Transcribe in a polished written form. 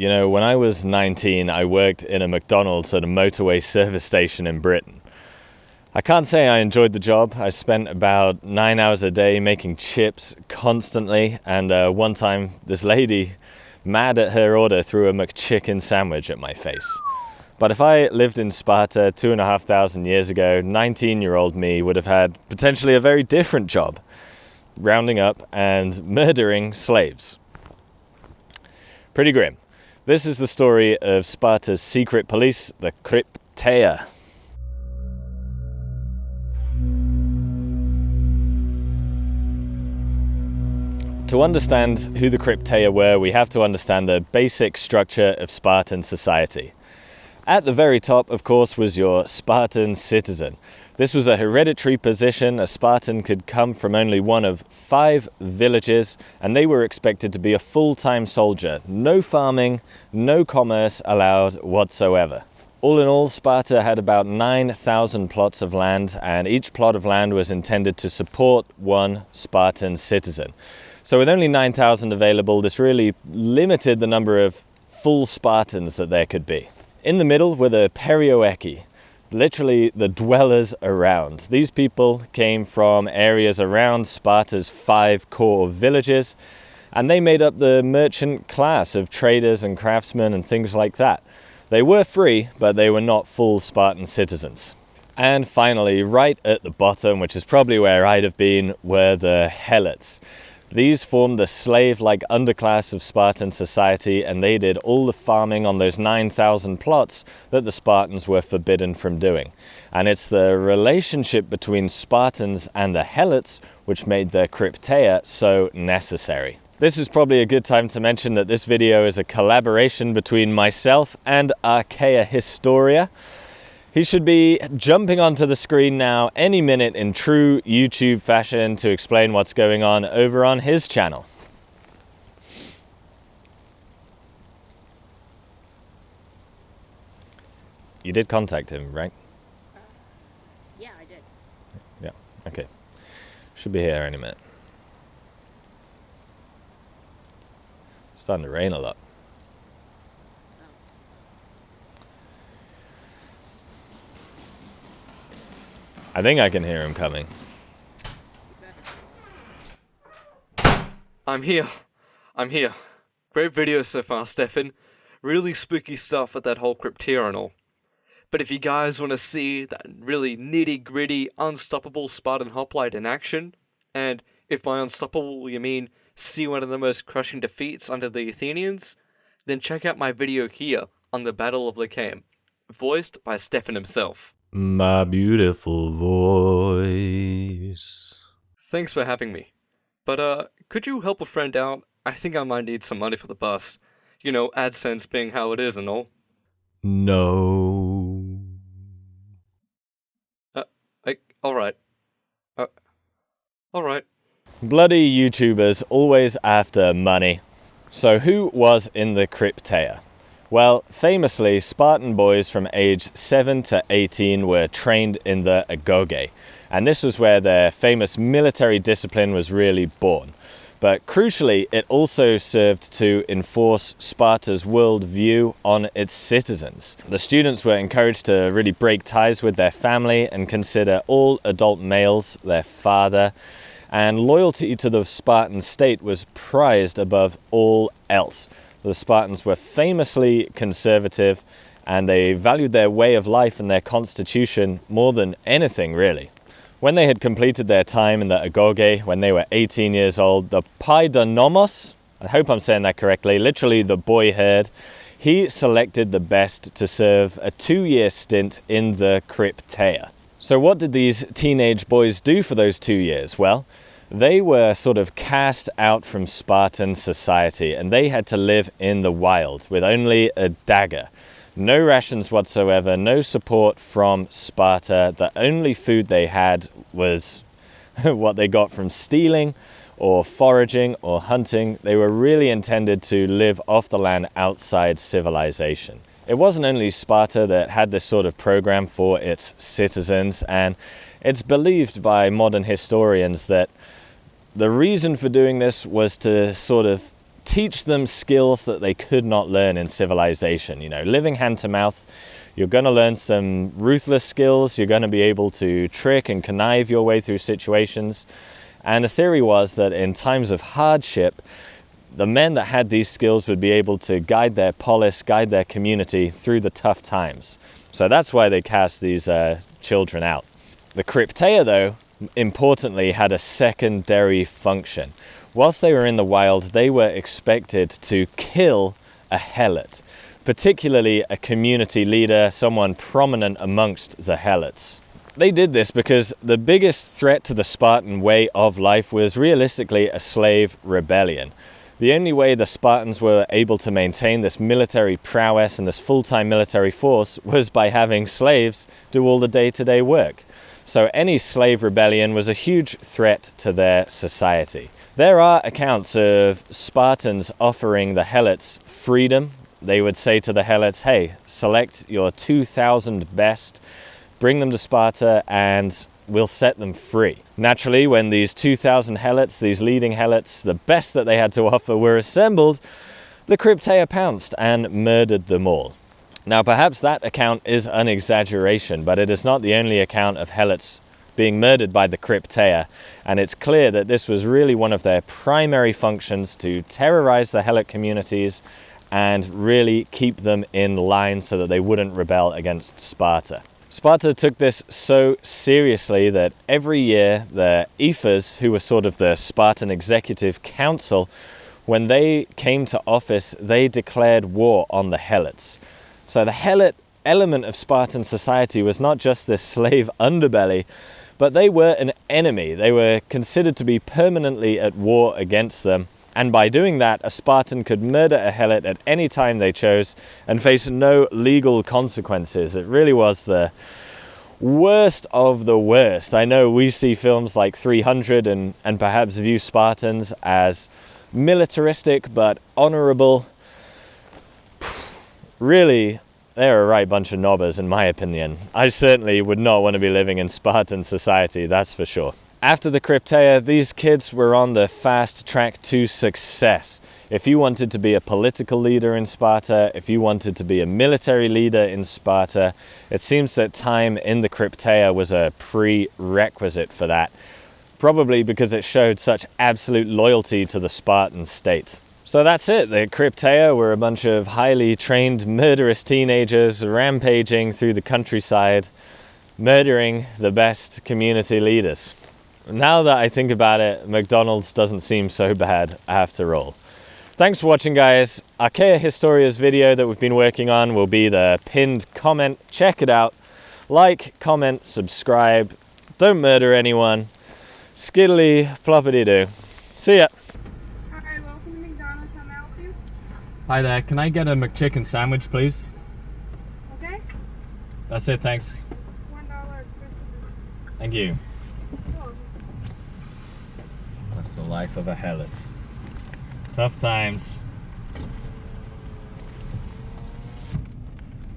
You know, when I was 19, I worked in a McDonald's at a motorway service station in Britain. I can't say I enjoyed the job. I spent about 9 hours a day making chips constantly, and one time this lady, mad at her order, threw a McChicken sandwich at my face. But if I lived in Sparta 2,500 years ago, 19-year-old me would have had potentially a very different job, rounding up and murdering slaves. Pretty grim. This is the story of Sparta's secret police, the Krypteia. To understand who the Krypteia were, we have to understand the basic structure of Spartan society. At the very top, of course, was your Spartan citizen. This was a hereditary position. A Spartan could come from only one of 5 villages, and they were expected to be a full-time soldier. No farming, no commerce allowed whatsoever. All in all, Sparta had about 9,000 plots of land, and each plot of land was intended to support one Spartan citizen. So with only 9,000 available, this really limited the number of full Spartans that there could be. In the middle were the Perioeci, literally the dwellers around. These people came from areas around Sparta's 5 core villages, and they made up the merchant class of traders and craftsmen and things like that. They were free, but they were not full Spartan citizens. And finally, right at the bottom, which is probably where I'd have been, were the Helots. These formed the slave-like underclass of Spartan society, and they did all the farming on those 9,000 plots that the Spartans were forbidden from doing. And it's the relationship between Spartans and the Helots which made the Krypteia so necessary. This is probably a good time to mention that this video is a collaboration between myself and Archaia Istoria. He should be jumping onto the screen now any minute in true YouTube fashion to explain what's going on over on his channel. You did contact him, right? Yeah, I did. Yeah, okay. Should be here any minute. It's starting to rain a lot. I think I can hear him coming. I'm here. Great video so far, Stefan. Really spooky stuff with that whole Krypteia and all. But if you guys want to see that really nitty-gritty, unstoppable Spartan Hoplite in action, and if by unstoppable you mean see one of the most crushing defeats under the Athenians, then check out my video here on the Battle of Lycaeum, voiced by Stefan himself. My beautiful voice. Thanks for having me. But, could you help a friend out? I think I might need some money for the bus. You know, AdSense being how it is and all. No. Alright. Alright. Bloody YouTubers always after money. So who was in the Krypteia? Well, famously, Spartan boys from age 7 to 18 were trained in the agoge, and this was where their famous military discipline was really born. But crucially, it also served to enforce Sparta's worldview on its citizens. The students were encouraged to really break ties with their family and consider all adult males their father, and loyalty to the Spartan state was prized above all else. The Spartans were famously conservative, and they valued their way of life and their constitution more than anything, really. When they had completed their time in the agoge, when they were 18 years old, the paidonomos, I hope I'm saying that correctly, literally the boy herd, he selected the best to serve a 2-year stint in the Krypteia. So what did these teenage boys do for those 2 years? Well, they were sort of cast out from Spartan society, and they had to live in the wild with only a dagger. No rations whatsoever, no support from Sparta. The only food they had was what they got from stealing or foraging or hunting. They were really intended to live off the land outside civilization. It wasn't only Sparta that had this sort of program for its citizens, and it's believed by modern historians that the reason for doing this was to sort of teach them skills that they could not learn in civilization. You know, living hand to mouth, you're going to learn some ruthless skills. You're going to be able to trick and connive your way through situations. And the theory was that in times of hardship, the men that had these skills would be able to guide their polis, guide their community through the tough times. So that's why they cast these children out. The Krypteia, though, importantly, had a secondary function. Whilst they were in the wild, they were expected to kill a helot, particularly a community leader, someone prominent amongst the helots. They did this because the biggest threat to the Spartan way of life was realistically a slave rebellion. The only way the Spartans were able to maintain this military prowess and this full-time military force was by having slaves do all the day-to-day work. So any slave rebellion was a huge threat to their society. There are accounts of Spartans offering the helots freedom. They would say to the helots, hey, select your 2,000 best, bring them to Sparta, and we'll set them free. Naturally, when these 2,000 helots, these leading helots, the best that they had to offer, were assembled, the Krypteia pounced and murdered them all. Now, perhaps that account is an exaggeration, but it is not the only account of helots being murdered by the Krypteia, and it's clear that this was really one of their primary functions, to terrorize the helot communities and really keep them in line so that they wouldn't rebel against Sparta. Sparta took this so seriously that every year the ephors, who were sort of the Spartan executive council, when they came to office, they declared war on the helots. So the helot element of Spartan society was not just this slave underbelly, but they were an enemy. They were considered to be permanently at war against them. And by doing that, a Spartan could murder a helot at any time they chose and face no legal consequences. It really was the worst of the worst. I know we see films like 300 and perhaps view Spartans as militaristic but honorable. Really, they're a right bunch of knobbers, in my opinion. I certainly would not want to be living in Spartan society, that's for sure. After the Krypteia, these kids were on the fast track to success. If you wanted to be a political leader in Sparta, if you wanted to be a military leader in Sparta, it seems that time in the Krypteia was a prerequisite for that, probably because it showed such absolute loyalty to the Spartan state. So that's it. The Krypteia were a bunch of highly trained, murderous teenagers rampaging through the countryside, murdering the best community leaders. Now that I think about it, McDonald's doesn't seem so bad after all. Thanks for watching, guys. Archaia Historia's video that we've been working on will be the pinned comment. Check it out. Like, comment, subscribe. Don't murder anyone. Skiddly ploppity doo. See ya. Hi, welcome to McDonald's. How may I help you? Hi there. Can I get a McChicken sandwich, please? Okay. That's it, thanks. $1. Thank you. Cool. That's the life of a helot. Tough times.